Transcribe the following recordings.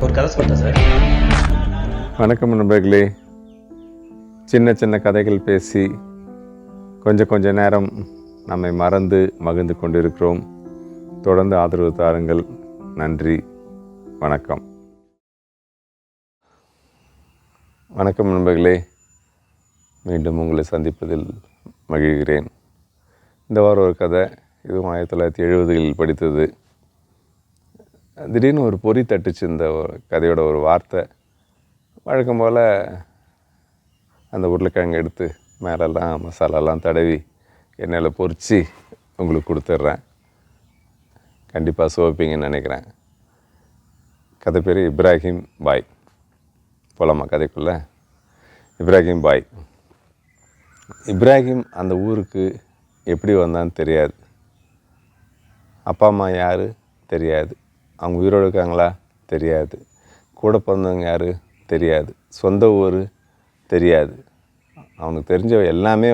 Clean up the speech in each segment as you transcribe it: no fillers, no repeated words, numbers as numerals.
ஒரு கதை சொல்லிட்டேன் சார். வணக்கம் நண்பர்களே. சின்ன சின்ன கதைகள் பேசி கொஞ்ச நேரம் நம்மை மறந்து மகிழ்ந்து கொண்டிருக்கிறோம். தொடர்ந்து ஆதரவு தாருங்கள். நன்றி. வணக்கம். வணக்கம் நண்பர்களே. மீண்டும் உங்களை சந்திப்பதில் மகிழ்கிறேன். இந்த வாரம் ஒரு கதை, இதுவும் 1970களில் படித்தது. திடீர்னு ஒரு பொறி தட்டுச்சு இந்த கதையோட ஒரு வார்த்தை. வழக்கம் போல் அந்த உருளைக்கிழங்கு எடுத்து மேலெல்லாம் மசாலாலாம் தடவி எண்ணெயில் பொரித்து உங்களுக்கு கொடுத்துட்றேன். கண்டிப்பாக சுவைப்பீங்கன்னு நினைக்கிறேன். கதை பேர் இப்ராஹிம் பாய். போலாமா கதைக்குள்ளே? இப்ராஹிம் பாய். இப்ராஹிம் அந்த ஊருக்கு எப்படி வந்தான்னு தெரியாது. அப்பா அம்மா யார் தெரியாது. அவங்க உயிரோடு இருக்காங்களா தெரியாது. கூட பிறந்தவங்க யார் தெரியாது. சொந்த ஊர் தெரியாது. அவனுக்கு தெரிஞ்ச எல்லாமே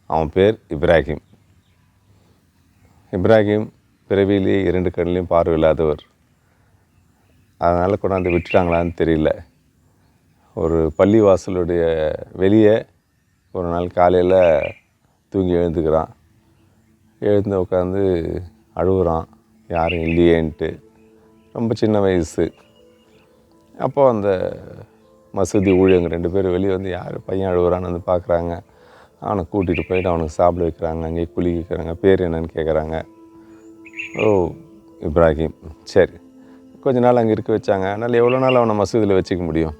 அவன் பேர் இப்ராஹிம். இப்ராஹிம் பிறவிலேயே 2 கண்ணிலையும் பார்வையில்லாதவர். அதனால் கொண்டாந்து விட்டுட்டாங்களான்னு தெரியல. ஒரு பள்ளி வாசலுடைய வெளியே ஒரு நாள் காலையில் தூங்கி எழுந்துக்கிறான். எழுந்து உட்காந்து அழுகுறான், யாரும் இல்லையேன்ட்டு. ரொம்ப சின்ன வயசு. அப்போ அந்த மசூதி ஊழியங்க 2 பேர் வெளியே யார் பையன் அழுகுறான்னு பார்க்குறாங்க. அவனை கூட்டிகிட்டு போயிட்டு அவனுக்கு சாப்பிட வைக்கிறாங்க. அங்கேயே குளிக்க வைக்கிறாங்க. பேர் என்னன்னு கேட்குறாங்க. ஓ, இப்ராஹிம். சரி, கொஞ்ச நாள் அங்கே இருக்க வச்சாங்க. அதனால் எவ்வளோ நாள் அவனை மசூதியில் வச்சுக்க முடியும்?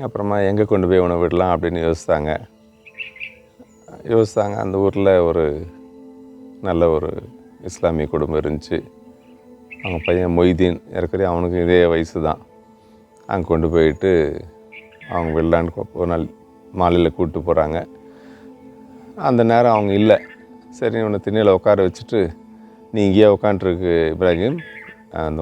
அப்புறமா எங்கே கொண்டு போய் அவனை விடலாம் அப்படின்னு யோசித்தாங்க. அந்த ஊரில் ஒரு நல்ல ஒரு இஸ்லாமிய குடும்பம் இருந்துச்சு. அவங்க பையன் மொய்தீன், ஏற்கனவே அவனுக்கு இதே வயசு தான். அங்கே கொண்டு போயிட்டு அவங்க விடலான்னு ஒரு நாள் மாலையில் கூப்பிட்டு போகிறாங்க. அந்த நேரம் அவங்க இல்லை. சரி, இவனை திண்ணையில் உட்கார வச்சுட்டு, நீ இங்கேயே உட்காண்ட்ருக்கு இப்ராஹிம்,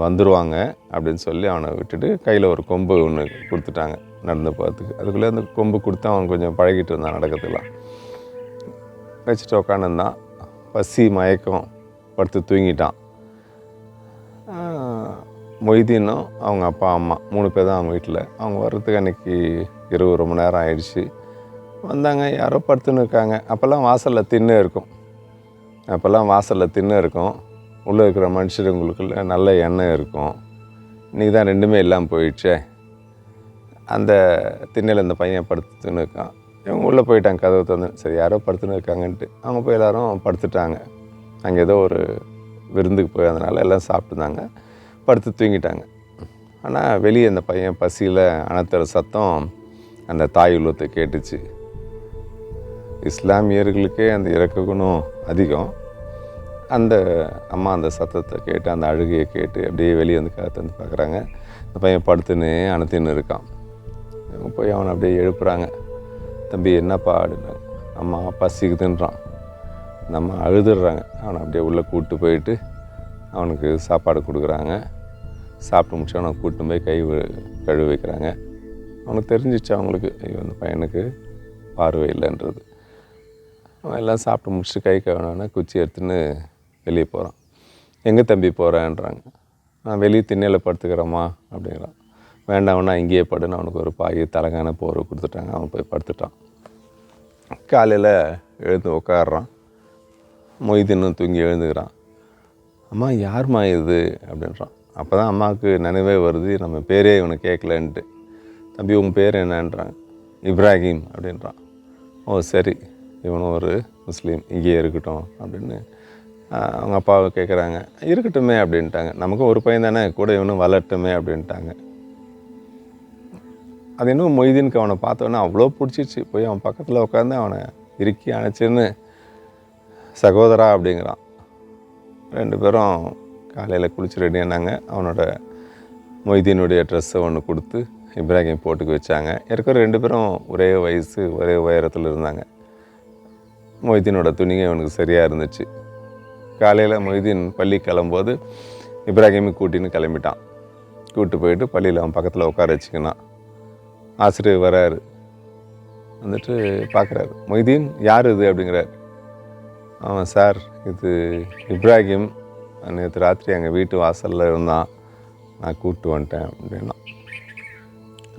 வந்துடுவாங்க அப்படின்னு சொல்லி அவனை விட்டுட்டு கையில் ஒரு கொம்பு ஒன்று கொடுத்துட்டாங்க நடந்து போகிறதுக்கு. அதுக்குள்ளே அந்த கொம்பு கொடுத்து அவன் கொஞ்சம் பழகிட்டு இருந்தான் நடக்கிறதுலாம். வச்சுட்டு உட்காந்துருந்தான். பசி மயக்கம், படுத்து தூங்கிட்டான். மொய்தீனும் அவங்க அப்பா அம்மா 3 பேர் தான் அவங்க வீட்டில். அவங்க வர்றதுக்கு அன்றைக்கி இரவு ரொம்ப நேரம் ஆயிடுச்சு. வந்தாங்க, யாரோ படுத்துன்னு இருக்காங்க. அப்போல்லாம் வாசலில் திண்ணை இருக்கும். உள்ளே இருக்கிற மனுஷருங்களுக்குள்ள நல்ல எண்ணெய் இருக்கும். இன்றைக்கி தான் 2மே இல்லாமல் போயிடுச்சே. அந்த திண்ணையில் இந்த பையன் படுத்துன்னு இருக்கான். இவங்க உள்ளே போயிட்டாங்க, கதவை திறந்து. சரி, யாரோ படுத்துன்னு இருக்காங்கன்ட்டு அவங்க போய் எல்லோரும் படுத்துட்டாங்க. அங்கே ஏதோ ஒரு விருந்துக்கு போய் அதனால் எல்லாம் சாப்பிட்டுருந்தாங்க, படுத்து தூங்கிட்டாங்க. ஆனால் வெளியே அந்த பையன் பசியில் அணத்துற சத்தம் அந்த தாய் உள்ளத்தை கேட்டுச்சு. இஸ்லாமியர்களுக்கே அந்த இறக்க குணம் அதிகம். அந்த அம்மா அந்த சத்தத்தை கேட்டு, அந்த அழுகையை கேட்டு அப்படியே வெளியே காத்து பார்க்குறாங்க. அந்த பையன் படுத்துன்னு அணத்தின்னு இருக்கான். இவங்க போய் அவனை அப்படியே எழுப்புறாங்க. தம்பி, என்னப்பா அப்படின்றாங்க. அம்மா பசிக்குதுன்றான். அந்த அம்மா அழுதுடுறாங்க. அவனை அப்படியே உள்ளே கூப்பிட்டு போயிட்டு அவனுக்கு சாப்பாடு கொடுக்குறாங்க. சாப்பிட்டு முடிச்சு அவனை கூப்பிட்டு போய் கை கழுவி வைக்கிறாங்க. அவனுக்கு தெரிஞ்சிச்சு அவங்களுக்கு, ஐயோ அந்த பையனுக்கு பார்வை இல்லைன்றது. அவன் எல்லாம் சாப்பிட்டு முடிச்சுட்டு கை கழுவினோன்னா குச்சி எடுத்துன்னு வெளியே போகிறான். எங்கே தம்பி போகிறேன்றாங்க. நான் வெளியே திண்ணையில் படுத்துக்கிறேம்மா அப்படிங்கிறான். வேண்டாம்னா இங்கேயே படுன்னு அவனுக்கு ஒரு பாய் தலைகான போர்வை கொடுத்துட்டாங்க. அவன் போய் படுத்துட்டான். காலையில் எழுந்து உட்காடுறான். மொய்தீனும் தூங்கி எழுந்துக்கிறான். அம்மா, யார்மா இது அப்படின்றான். அப்போ தான் அம்மாவுக்கு நினைவே வருது, நம்ம பேரே இவனை கேட்கலன்ட்டு. தம்பி, உங்கள் பேர் என்னன்றாங்க. இப்ராஹிம் அப்படின்றான். ஓ சரி, இவனும் ஒரு முஸ்லீம், இங்கேயே இருக்கட்டும் அப்படின்னு அவங்க அப்பாவை கேட்குறாங்க. இருக்கட்டுமே அப்படின்ட்டாங்க. நமக்கும் ஒரு பையன் தானே, கூட இவனும் வளரட்டுமே அப்படின்ட்டாங்க. அது இன்னும் மொய்தீனுக்கு அவனை பார்த்தோன்னே அவ்வளோ பிடிச்சிச்சு. போய் அவன் பக்கத்தில் உட்காந்து அவனை இறுக்கி அணைச்சின்னு சகோதரா அப்படிங்கிறான். 2 பேரும் காலையில் குளிச்சு ரெடி ஆனாங்க. அவனோட மொய்தீனுடைய ட்ரெஸ்ஸை ஒன்று கொடுத்து இப்ராஹிம் போட்டுக்க வச்சாங்க. ஏற்கனவே 2 பேரும் ஒரே வயசு, ஒரே உயரத்தில் இருந்தாங்க. மொய்தீனோட துணிங்க அவனுக்கு சரியாக இருந்துச்சு. காலையில் மொய்தீன் பள்ளி கிளம்போது இப்ராஹிமை கூட்டின்னு கிளம்பிட்டான். கூப்பிட்டு போயிட்டு பள்ளியில் அவன் பக்கத்தில் உட்கார வச்சுக்கினான். ஆசிரியர் வராரு. வந்துட்டு பார்க்குறாரு. மொய்தீன், யார் இது அப்படிங்கிறார். ஆமாம் சார், இது இப்ராஹிம். நேற்று ராத்திரி எங்கள் வீட்டு வாசலில் இருந்தான். நான் கூப்பிட்டு வந்துட்டேன் அப்படின்னா.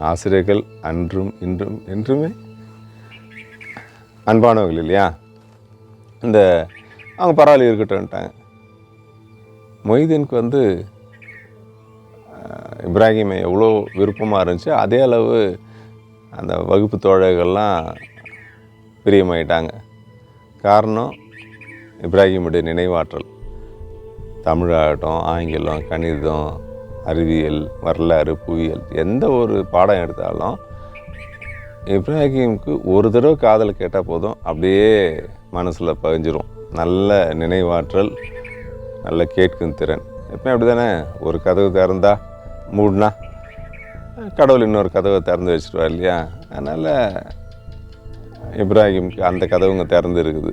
ஆசிரியர்கள் அன்றும் இன்றும் என்றுமே அன்பானவர்கள் இல்லையா? இந்த அவங்க பரவாயில்ல இருக்கட்டும்ட்டாங்க. மொய்தீனுக்கு இப்ராஹிமை எவ்வளோ விருப்பமாக இருந்துச்சு, அதே அளவு அந்த வகுப்பு தோழர்கள்லாம் பிரியமாயிட்டாங்க. காரணம் இப்ராஹிமுடைய நினைவாற்றல். தமிழாகட்டும், ஆங்கிலம், கணிதம், அறிவியல், வரலாறு, புவியியல், எந்த ஒரு பாடம் எடுத்தாலும் இப்ராஹிமுக்கு ஒரு தடவை காதில் கேட்டால் போதும், அப்படியே மனசில் பதிஞ்சிரும். நல்ல நினைவாற்றல், நல்ல கேட்கும் திறன். எப்பவுமே அப்படி தானே? ஒரு கதவு திறந்தா மூடினா கடவுள் இன்னொரு கதவை திறந்து வச்சுருவார் இல்லையா? அதனால் இப்ராஹிமுக்கு அந்த கதவுங்க திறந்து இருக்குது.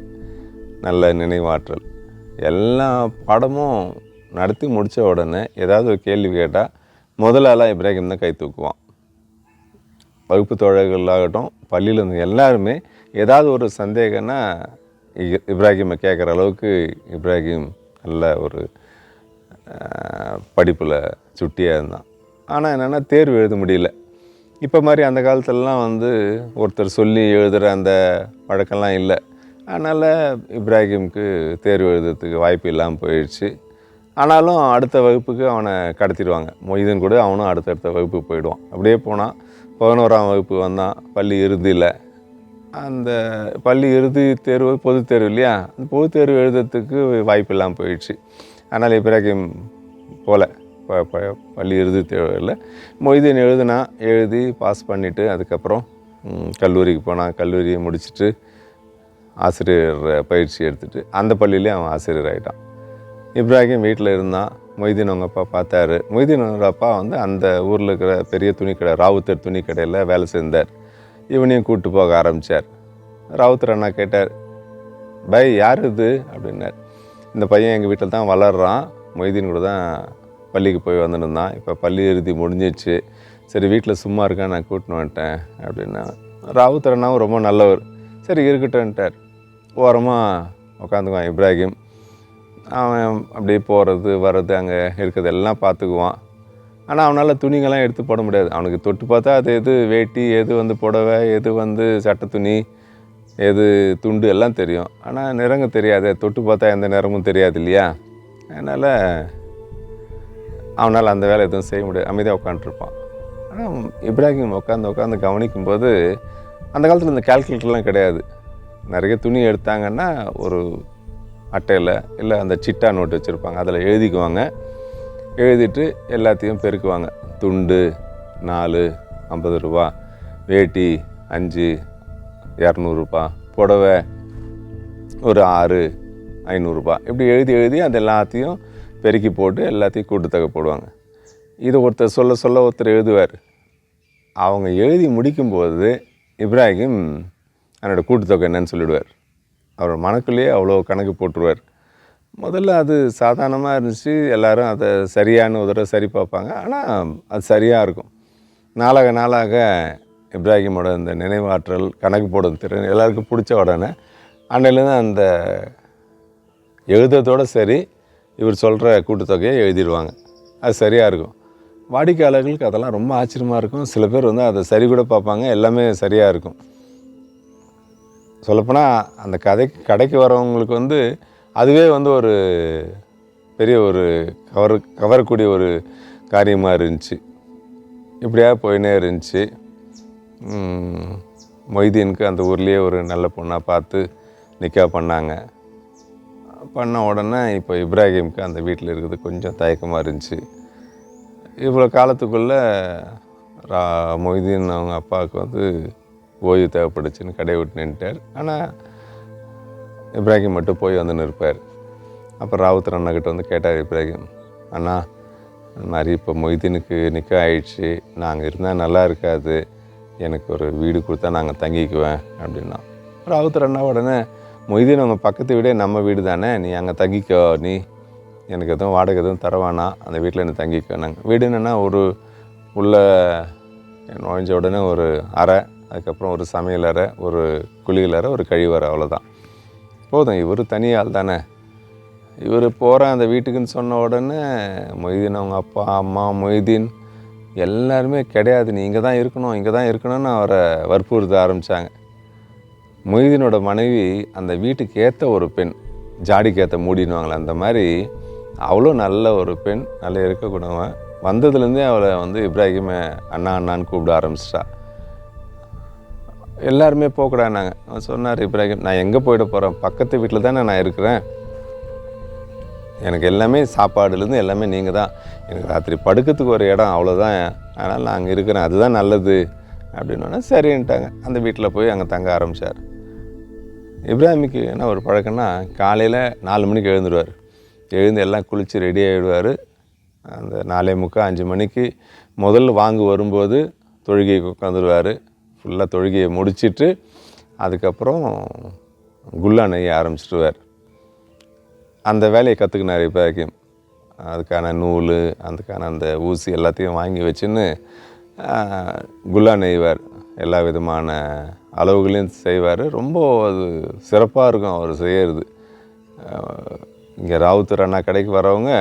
நல்ல நினைவாற்றல். எல்லா பாடமும் நடத்தி முடித்த உடனே ஏதாவது ஒரு கேள்வி கேட்டால் முதலாளாக இப்ராஹிம் தான் கை தூக்குவான். வகுப்பு தோழர்களாகட்டும், பள்ளியில் இருந்து எல்லாருமே ஏதாவது ஒரு சந்தேகம்னா இப்ராஹிமை கேட்குற அளவுக்கு இப்ராஹிம் நல்ல ஒரு படிப்பில் சுட்டியாக இருந்தான். ஆனால் என்னென்னா தேர்வு எழுத முடியல. இப்போ மாதிரி அந்த காலத்துலலாம் ஒருத்தர் சொல்லி எழுதுகிற அந்த பழக்கம்லாம் இல்லை. அதனால் இப்ராஹிமுக்கு தேர்வு எழுதுறதுக்கு வாய்ப்பு இல்லாமல் போயிடுச்சு. ஆனாலும் அடுத்த வகுப்புக்கு அவனை கடத்திடுவாங்க. மொய்தீன் கூட அவனும் அடுத்தடுத்த வகுப்புக்கு போயிடுவான். அப்படியே போனால் 11ஆம் வகுப்பு வந்தான். பள்ளி இறுதியில் அந்த பள்ளி இறுதி தேர்வு பொதுத் தேர்வு இல்லையா? அந்த பொதுத் தேர்வு எழுதுறதுக்கு வாய்ப்பு இல்லாமல் போயிடுச்சு. அதனால் இப்ராஹிம் போல பள்ளி இறுதி தேர்வில் மொய்தீன் எழுதி பாஸ் பண்ணிவிட்டு அதுக்கப்புறம் கல்லூரிக்கு போனான். கல்லூரியை முடிச்சுட்டு ஆசிரியர் பயிற்சி எடுத்துகிட்டு அந்த பள்ளியிலே அவன் ஆசிரியர் ஆகிட்டான். இப்ராஹிம் வீட்டில் இருந்தான். மொய்தீன் அவங்க அப்பா பார்த்தாரு. மொய்தீனோட அப்பா அந்த ஊரில் இருக்கிற பெரிய துணிக்கடை, ராவுத்தர் துணிக்கடையில் வேலை செஞ்சார். இவனையும் கூப்பிட்டு போக ஆரம்பித்தார். ராவுத்தர் அண்ணா கேட்டார், பை யார் இது அப்படின்னார். இந்த பையன் எங்கள் வீட்டில் தான் வளர்றான், மொய்தீன் கூட தான் பள்ளிக்கு போய் வந்துருந்தான். இப்போ பள்ளி இறுதி முடிஞ்சிடுச்சு, சரி வீட்டில் சும்மா இருக்கான்னு நான் கூட்டின்னு வந்துட்டேன் அப்படின்னா. ராவுத்தர் அண்ணாவும் ரொம்ப நல்லவர். சரி இருக்கட்டும்ட்டார். ஓரமாக உட்காந்துக்குவான் இப்ராஹிம். அவன் அப்படியே போகிறது வர்றது அங்கே இருக்கிறது எல்லாம் பார்த்துக்குவான். ஆனால் அவனால் துணிங்கெல்லாம் எடுத்து போட முடியாது. அவனுக்கு தொட்டு பார்த்தா அது எது வேட்டி, எது புடவை, எது சட்டை துணி, எது துண்டு எல்லாம் தெரியும். ஆனால் நிறங்க தெரியாது. தொட்டு பார்த்தா எந்த நிறமும் தெரியாது இல்லையா? அதனால் அவனால் அந்த வேலை எதுவும் செய்ய முடியாது. அமைதியாக உட்காந்துருப்பான். ஆனால் இப்ராஹிம் உட்காந்து கவனிக்கும்போது அந்த காலத்தில் இந்த கால்குலேட்டர்லாம் கிடையாது. நிறைய துணி எடுத்தாங்கன்னா ஒரு அட்டையில் இல்லை அந்த சிட்டா நோட்டு வச்சுருப்பாங்க, அதில் எழுதிக்குவாங்க. எழுதிட்டு எல்லாத்தையும் பெருக்குவாங்க. துண்டு 4 50 ரூபா, வேட்டி 5 200 ரூபா, புடவை ஒரு 6 500 ரூபா, இப்படி எழுதி அது எல்லாத்தையும் பெருக்கி போட்டு எல்லாத்தையும் கூட்டுத்தொகை போடுவாங்க. இது ஒருத்தர் சொல்ல ஒருத்தர் எழுதுவார். அவங்க எழுதி முடிக்கும்போது இப்ராஹிம் என்னோட கூட்டுத்தொகை என்னன்னு சொல்லிவிடுவார். அவர் மனக்குள்ளேயே அவ்வளோ கணக்கு போட்டுருவார். முதல்ல அது சாதாரணமாக இருந்துச்சு. எல்லோரும் அதை சரியான உதர சரி பார்ப்பாங்க. ஆனால் அது சரியாக இருக்கும். நாளாக இப்ராஹிமோட இந்த நினைவாற்றல், கணக்கு போடும் திறன் எல்லாருக்கும் பிடிச்ச உடனே அன்னையிலேருந்து அந்த எழுதுறதோடு சரி இவர் சொல்கிற கூட்டுத்தொகையை எழுதிடுவாங்க. அது சரியாக இருக்கும். வாடிக்கையாளர்களுக்கு அதெல்லாம் ரொம்ப ஆச்சரியமாக இருக்கும். சில பேர் அதை சரி கூட பார்ப்பாங்க. எல்லாமே சரியாக இருக்கும். சொல்லப்போனால் அந்த கடைக்கு வரவங்களுக்கு அதுவே ஒரு பெரிய ஒரு கவரக்கூடிய ஒரு காரியமாக இருந்துச்சு. இப்படியா போயினே இருந்துச்சு. மொய்தீனுக்கு அந்த ஊர்லேயே ஒரு நல்ல பொண்ணாக பார்த்து நிக்கா பண்ணாங்க. பண்ண உடனே இப்போ இப்ராஹிமுக்கு அந்த வீட்டில் இருக்கிறது கொஞ்சம் தயக்கமாக இருந்துச்சு. இவ்வளோ காலத்துக்குள்ளே மொய்தீன் அவங்க அப்பாவுக்கு ஓய்வு தேவைப்படுச்சுன்னு கடையை விட்டு நின்றுட்டார். ஆனால் இப்ராஹிம் மட்டும் போய் நிற்பார். அப்புறம் ராவுத்தர் அண்ணாக்கிட்ட கேட்டார் இப்ராஹிம், அண்ணா இந்த மாதிரி இப்போ மொய்தீனுக்கு நிக்கா ஆயிடுச்சு, நாங்கள் இருந்தால் நல்லா இருக்காது, எனக்கு ஒரு வீடு கொடுத்தா நாங்கள் தங்கிக்குவேன் அப்படின்னா. ராவுத்தர் அண்ணா உடனே, மொய்தீன் அவங்க பக்கத்து வீடே நம்ம வீடு தானே, நீ அங்கே தங்கிக்கோ, நீ எனக்கு எதுவும் வாடகை எதுவும் தரவானா, அந்த வீட்டில் என்ன தங்கிக்கோ. நாங்கள் வீடு என்னென்னா ஒரு உள்ள நுழைஞ்ச உடனே ஒரு அறை, அதுக்கப்புறம் ஒரு சமையலறை, ஒரு குளியலறை, ஒரு கழிவறை, அவ்வளோதான் போதும். இவர் தனியால் தானே, இவர் போகிறேன் அந்த வீட்டுக்குன்னு சொன்ன உடனே மொய்தீன் அவங்க அப்பா அம்மா மொய்தீன் எல்லாருமே கிடையாது, நீ இங்கே தான் இருக்கணும் இங்கே தான் இருக்கணும்னு அவரை வற்புறுத்த ஆரம்பித்தாங்க. மொய்தீனோட மனைவி அந்த வீட்டுக்கு ஏற்ற ஒரு பெண், ஜாடிக்கு ஏற்ற மூடினுவாங்களே அந்த மாதிரி அவ்வளோ நல்ல ஒரு பெண், நல்ல இருக்கக்கூடவன். வந்ததுலேருந்தே அவளை வந்து இப்ராஹிமை அண்ணா அண்ணான்னு கூப்பிட ஆரம்பிச்சிட்டா. எல்லாருமே போகக்கூடாதுனாங்க. அவன் சொன்னார் இப்ராஹிம், நான் எங்கே போயிட போகிறேன், பக்கத்து வீட்டில் தானே நான் இருக்கிறேன், எனக்கு எல்லாமே சாப்பாடுலேருந்து எல்லாமே நீங்கள் தான், எனக்கு ராத்திரி படுக்கிறதுக்கு ஒரு இடம் அவ்வளோதான், அதனால் நான் அங்கே இருக்கிறேன், அதுதான் நல்லது அப்படின்னோடனே சரின்ட்டாங்க. அந்த வீட்டில் போய் அங்கே தங்க ஆரம்பித்தார். இப்ராஹிமுக்கு என்ன ஒரு பழக்கம்னா, காலையில் 4 மணிக்கு எழுந்துருவார். எழுந்து எல்லாம் குளித்து ரெடி ஆகிடுவார். அந்த 4:45 5 மணிக்கு முதல்ல வாங்கு வரும்போது தொழுகைக்கு உட்காந்துருவார். ஃபுல்லாக தொழுகையை முடிச்சுட்டு அதுக்கப்புறம் குல்லா நெய்ய ஆரம்பிச்சிடுவார். அந்த வேலையை கற்றுக்கினார் இப்ராஹிம். அதுக்கான நூல், அதுக்கான அந்த ஊசி எல்லாத்தையும் வாங்கி வச்சுன்னு குல்லா நெய்வார். எல்லா விதமான அளவுகளையும் செய்வார். ரொம்ப அது சிறப்பாக இருக்கும் அவர் செய்கிறது. இங்கே ராவுத்தர் அண்ணா கடைக்கு வரவங்க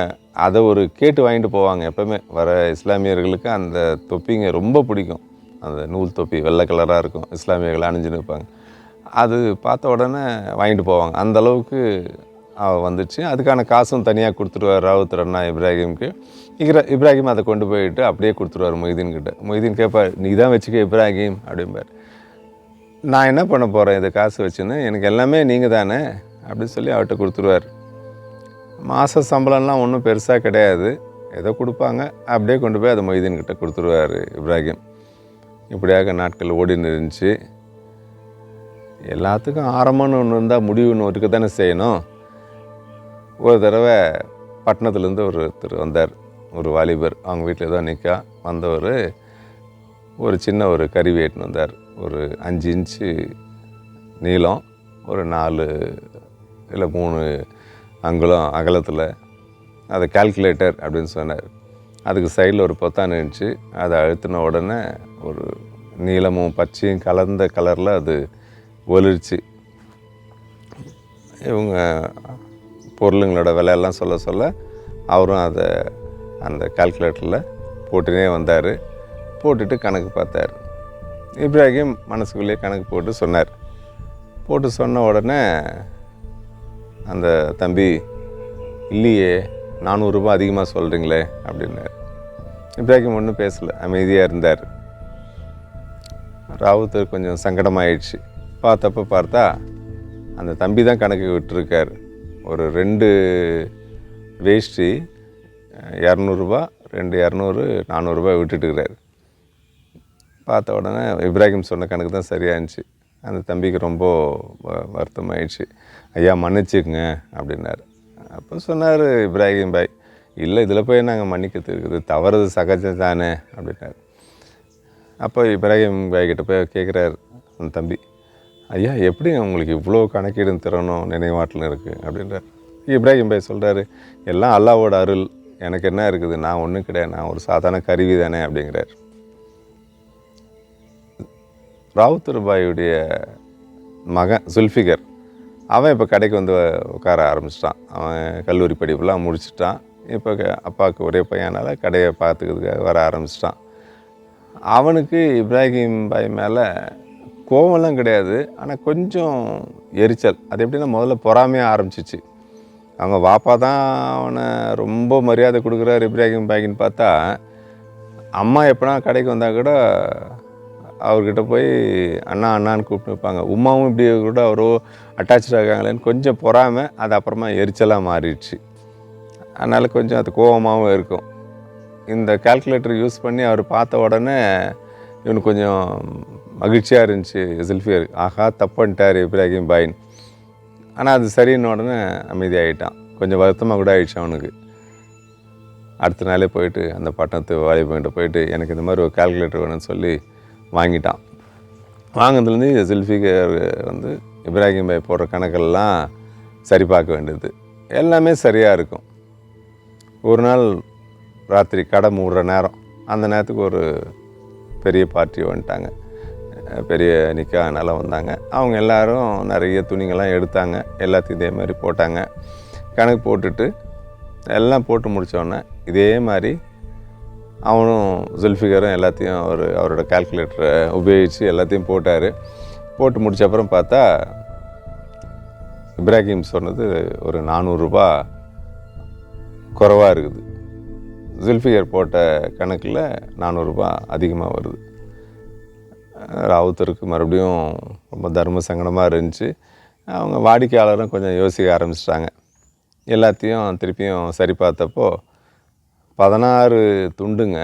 அதை ஒரு கேட்டு வாங்கிட்டு போவாங்க. எப்போவுமே வர இஸ்லாமியர்களுக்கு அந்த தொப்பிங்க ரொம்ப பிடிக்கும். அந்த நூல் தொப்பி வெள்ளை கலராக இருக்கும், இஸ்லாமியர்கள் அணிஞ்சுன்னு இருப்பாங்க. அது பார்த்த உடனே வாங்கிட்டு போவாங்க. அந்த அளவுக்கு வந்துச்சு. அதுக்கான காசும் தனியாக கொடுத்துருவார் ராவுத்தர் அண்ணா இப்ராஹிமுக்கு. இப்ராஹிம் அதை கொண்டு போயிட்டு அப்படியே கொடுத்துருவார் மொய்தீன்கிட்ட. மொய்தீன் கேட்பார், நீ தான் வச்சுக்க இப்ராஹிம் அப்படிம்பார். நான் என்ன பண்ண போகிறேன் இதை காசு வச்சுன்னு, எனக்கு எல்லாமே நீங்கள் தானே அப்படின்னு சொல்லி அவர்கிட்ட கொடுத்துருவார். மாத சம்பளம்லாம் ஒன்றும் பெருசாக கிடையாது, ஏதோ கொடுப்பாங்க. அப்படியே கொண்டு போய் அதை மொய்தீன்கிட்ட கொடுத்துருவார் இப்ராஹிம். இப்படியாக நாட்கள் ஓடின்னு இருந்துச்சு. எல்லாத்துக்கும் ஆரம்பம்னு ஒன்று இருந்தால் முடிவுன்னு இருக்க தானே செய்யணும். ஒரு தடவை பட்டணத்துலேருந்து ஒருத்தர் வந்தார், ஒரு வாலிபர். அவங்க வீட்டில் ஏதோ நிற்கா வந்தவர் ஒரு சின்ன ஒரு கருவி ஏற்றுன்னு வந்தார். ஒரு 5 இன்ச்சு நீளம், ஒரு 4 இல்லை 3 அங்குலம் அகலத்தில். அதை கால்குலேட்டர் அப்படின்னு சொன்னார். அதுக்கு சைடில் ஒரு பொத்தான் இருந்துச்சு. அதை அழுத்தின உடனே ஒரு நீளமும் பச்சையும் கலந்த கலரில் அது ஒளிர்ச்சி. இவங்க பொருளுங்களோட விலையெல்லாம் சொல்ல சொல்ல அவரும் அதை அந்த கால்குலேட்டரில் போட்டுனே வந்தார். போட்டுட்டு கணக்கு பார்த்தார். இப்ராஹிம் மனசுக்குள்ளேயே கணக்கு போட்டு சொன்னார். போட்டு சொன்ன உடனே அந்த தம்பி, இல்லையே 400 ரூபாய் அதிகமாக சொல்கிறீங்களே அப்படின்னார். இப்ராஹிம் ஒன்றும் பேசலை, அமைதியாக இருந்தார். ராவுத்தர் கொஞ்சம் சங்கடமாயிடுச்சு. பார்த்தா அந்த தம்பி தான் கணக்கு விட்டுருக்கார். ஒரு 2 வேஷ்டி 200 ரூபா, 2 200 400 ரூபாய் விட்டுட்டுருக்கிறார். பார்த்த உடனே இப்ராஹிம் சொன்ன கணக்கு தான் சரியாக இருந்துச்சு. அந்த தம்பிக்கு ரொம்ப வருத்தமாயிடுச்சு. ஐயா மன்னிச்சுக்குங்க அப்படின்னாரு. அப்போ சொன்னார் இப்ராஹிம் பாய், இல்லை இதில் போய் நாங்கள் மன்னிக்கிறது இருக்குது, தவறது சகஜம் தானே அப்படின்னாரு. அப்போ இப்ராஹிம் பாய் கிட்ட போய் கேட்குறாரு அந்த தம்பி, ஐயா எப்படி உங்களுக்கு இவ்வளோ கணக்கீடு திறனும் நினைவாட்டில் இருக்குது அப்படின்றார். இப்ராஹிம் பாய் சொல்கிறாரு, எல்லாம் அல்லாவோட அருள், எனக்கு என்ன இருக்குது, நான் ஒன்றும் கிடையாது, நான் ஒரு சாதாரண கருவி தானே அப்படிங்கிறார். ராவுத்தர் பாயுடைய மகன் சுல்ஃபிகர், அவன் இப்போ கடைக்கு வந்து உட்கார ஆரம்பிச்சிட்டான். அவன் கல்லூரி படிப்புலாம் முடிச்சிட்டான். இப்போ அப்பாவுக்கு ஒரே பையனால் கடையை பார்த்துக்கிறதுக்காக வர ஆரம்பிச்சிட்டான். அவனுக்கு இப்ராஹிம் பாய் மேலே கோவம்லாம் கிடையாது, ஆனால் கொஞ்சம் எரிச்சல். அது எப்படின்னா முதல்ல பொறாமையாக ஆரம்பிச்சிச்சு. அவங்க வாப்பா தான் அவனை ரொம்ப மரியாதை கொடுக்குறாரு இப்ராஹிம் பாய்க்குன்னு பார்த்தா, அம்மா எப்போனா கடைக்கு வந்தால் கூட அவர்கிட்ட போய் அண்ணா அண்ணான்னு கூப்பிட்டு வைப்பாங்க. உமாவும் இப்படி கூட அவரோ அட்டாச்சாக இருக்காங்களேன்னு கொஞ்சம் பொறாமை. அது அப்புறமா எரிச்சலாக மாறிடுச்சு. அதனால் கொஞ்சம் அது கோபமாகவும் இருக்கும். இந்த கால்குலேட்டர் யூஸ் பண்ணி அவர் பார்த்த உடனே இவனுக்கு கொஞ்சம் மகிழ்ச்சியாக இருந்துச்சு சுல்ஃபிகர். ஆஹா தப்புன்ட்டார் இப்ராஹிம் பாயின். ஆனால் அது சரின்னு உடனே அமைதியாகிட்டான். கொஞ்சம் வருத்தமாக கூட ஆகிடுச்சு அவனுக்கு. அடுத்த நாளே போயிட்டு அந்த பட்டணத்து வாலிபன்கிட்ட போயிட்டு எனக்கு இந்த மாதிரி ஒரு கால்குலேட்டர் வேணும்னு சொல்லி வாங்கிட்டான். வாங்கினதுலேருந்து சுல்ஃபிகர் வந்து இப்ராஹிம் பாய் போடுற கணக்கெல்லாம் சரி பார்க்க வேண்டியது, எல்லாமே சரியாக இருக்கும். ஒரு நாள் ராத்திரி கடை மூடுற நேரம், அந்த நேரத்துக்கு ஒரு பெரிய பார்ட்டி வந்துட்டாங்க. பெரிய நிக்கானால வந்தாங்க. அவங்க எல்லோரும் நிறைய துணிங்கள்லாம் எடுத்தாங்க, எல்லாத்தையும் இதே மாதிரி போட்டாங்க. கணக்கு போட்டுட்டு எல்லாம் போட்டு முடித்தோடனே இதே மாதிரி அவனும் ஜுல்ஃபிகரும் எல்லாத்தையும் அவரோட கால்குலேட்டரை உபயோகித்து எல்லாத்தையும் போட்டு முடித்த அப்புறம் பார்த்தா இப்ராஹிம் சொன்னது ஒரு 400 ரூபா குறைவாக இருக்குது. ஜுல்ஃபிகர் போட்ட கணக்கில் 400 ரூபா அதிகமாக வருது. ராவுத்தருக்கு மறுபடியும் ரொம்ப தர்ம சங்கடமாக இருந்துச்சு. அவங்க வாடிக்கையாளரும் கொஞ்சம் யோசிக்க ஆரம்பிச்சிட்டாங்க. எல்லாத்தையும் திருப்பியும் சரி பார்த்தப்போ 16 துண்டுங்க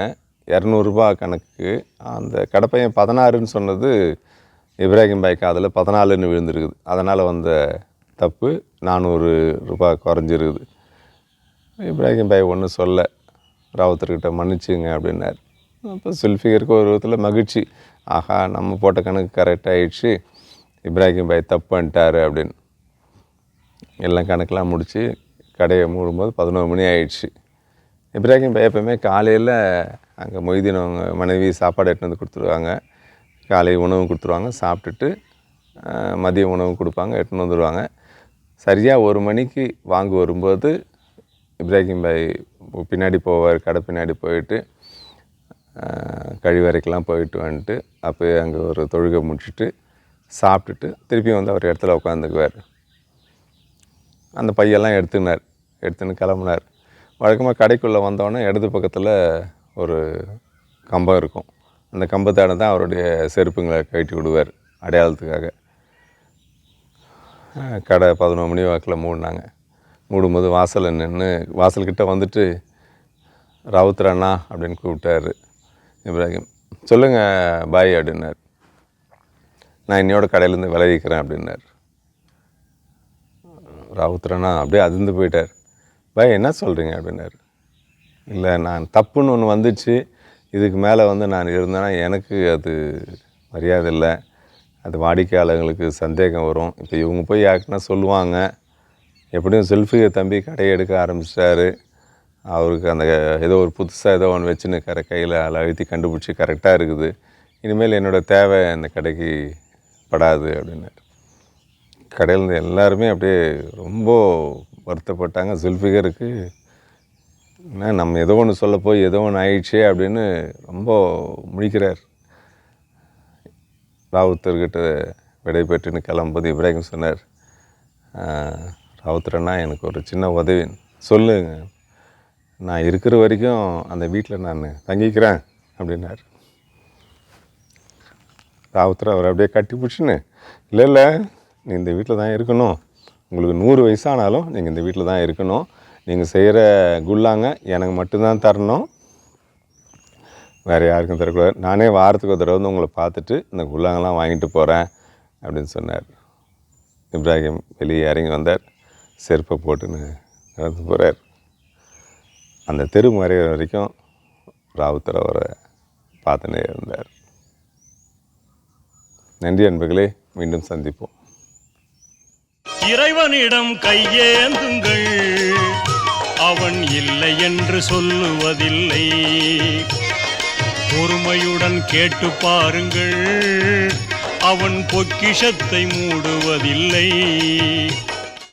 200 ரூபா கணக்கு. அந்த கடைப்பையன் 16ன்னு சொன்னது இப்ராஹிம் பாய் காதில் 14ன்னு விழுந்துருக்குது. அதனால் வந்த தப்பு 400 ரூபா குறைஞ்சிருக்குது. இப்ராஹிம் பாய் ஒன்றும் சொல்ல, ராவுத்தர்கிட்ட மன்னிச்சுங்க அப்படின்னார். அப்போ ஜுல்ஃபிகருக்கு ஒரு விதத்தில் மகிழ்ச்சி, ஆஹா நம்ம போட்ட கணக்கு கரெக்டாகிடுச்சு, இப்ராஹிம் பாய் தப்பு பண்ணிட்டார் அப்படின்னு. எல்லாம் கணக்கெலாம் முடித்து கடையை மூடும்போது 11 மணி ஆயிடுச்சு. இப்ராஹிம் பாய் எப்பவுமே காலையில் அங்கே மொய்தீன் அவங்க மனைவி சாப்பாடு எடுத்துன்னு வந்து கொடுத்துருவாங்க. காலை உணவு கொடுத்துருவாங்க, சாப்பிட்டுட்டு மதிய உணவு கொடுப்பாங்க, எடுத்துன்னு வந்துடுவாங்க. சரியாக 1 மணிக்கு வாங்க வரும்போது இப்ராஹிம் பாய் பின்னாடி போவார். கடை பின்னாடி போயிட்டு கழிவறைக்கெலாம் போயிட்டு வந்துட்டு அப்போயே அங்கே ஒரு தொழுகை முடிச்சுட்டு சாப்பிட்டுட்டு திருப்பி வந்து அவர் இடத்துல உட்காந்துக்குவார். அந்த பையெல்லாம் எடுத்துன்னு கிளம்புனார். வழக்கமாக கடைக்குள்ளே வந்தோடனே இடது பக்கத்தில் ஒரு கம்பம் இருக்கும். அந்த கம்பத்தான தான் அவருடைய செருப்புங்களை கழட்டி விடுவார் அடையாளத்துக்காக. கடை 11 மணி வாக்கில் மூடினாங்க. மூடும்போது வாசலில் நின்று வாசல்கிட்ட வந்துட்டு ராவுத்தர் அண்ணா அப்படின்னு கூப்பிட்டாரு இப்ராஹிம். சொல்லுங்கள் பாய் அப்படின்னார். நான் இன்னையோட கடையிலேருந்து விளைவிக்கிறேன் அப்படின்னார். ராவுத்தர் அண்ணா அப்படியே அதிர்ந்து போயிட்டார். பாய் என்ன சொல்கிறீங்க அப்படின்னார். இல்லை, நான் தப்புன்னு ஒன்று வந்துச்சு, இதுக்கு மேலே வந்து நான் இருந்தேன்னா எனக்கு அது மரியாதை இல்லை, அது வாடிக்கையாளர்களுக்கு சந்தேகம் வரும். இப்போ இவங்க போய் யாருக்குன்னா சொல்லுவாங்க, எப்படியும் ஜுல்ஃபிகர் தம்பி கடையை எடுக்க ஆரம்பிச்சிட்டாரு, அவருக்கு அந்த ஏதோ ஒரு புதுசாக ஏதோ ஒன்று வச்சுன்னு கையில் அழுத்தி கண்டுபிடிச்சி கரெக்டாக இருக்குது, இனிமேல் என்னோடய தேவை இந்த கடைக்கு படாது அப்படின்னாரு. கடையிலேருந்து எல்லாருமே அப்படியே ரொம்ப வருத்தப்பட்டாங்க. ஜுல்ஃபிகருக்கு என்ன நம்ம ஏதோ ஒன்று சொல்ல போய் ஏதோ ஒன்று ஆயிடுச்சே அப்படின்னு ரொம்ப முழிக்கிறார். ராவுத்தர்கிட்ட விடை பெற்றுன்னு கிளம்பும்போது இப்ராஹிம் சொன்னார், ராவுத்தரண்ணா எனக்கு ஒரு சின்ன உதவி சொல்லுங்க, நான் இருக்கிற வரைக்கும் அந்த வீட்டில் நான் தங்கிக்கிறேன் அப்படின்னார். ராவுத்தர் அவர் அப்படியே கட்டி பிடிச்சின்னு, இல்லை நீ இந்த வீட்டில் தான் இருக்கணும், உங்களுக்கு 100 வயசானாலும் நீங்கள் இந்த வீட்டில் தான் இருக்கணும், நீங்கள் செய்கிற குல்லாங்க எனக்கு மட்டும்தான் தரணும், வேறு யாருக்கும் தரக்கூடாது, நானே வாரத்துக்கு ஒரு தடவை வந்து உங்களை பார்த்துட்டு இந்த குல்லாங்கெல்லாம் வாங்கிட்டு போகிறேன் அப்படின்னு சொன்னார். இப்ராஹிம் வெளியே இறங்கி வந்தார், செருப்பை போட்டுன்னு நடந்து போகிறார். அந்த தெரு மறைகிற வரைக்கும் ராவுத்தர் அவரை பார்த்துனே இருந்தார். நன்றி அன்பர்களே, மீண்டும் சந்திப்போம். இறைவனிடம் கையேந்துங்கள், அவன் இல்லை என்று சொல்லுவதில்லை, பொறுமையுடன் கேட்டு பாருங்கள், அவன் பொக்கிஷத்தை மூடுவதில்லை.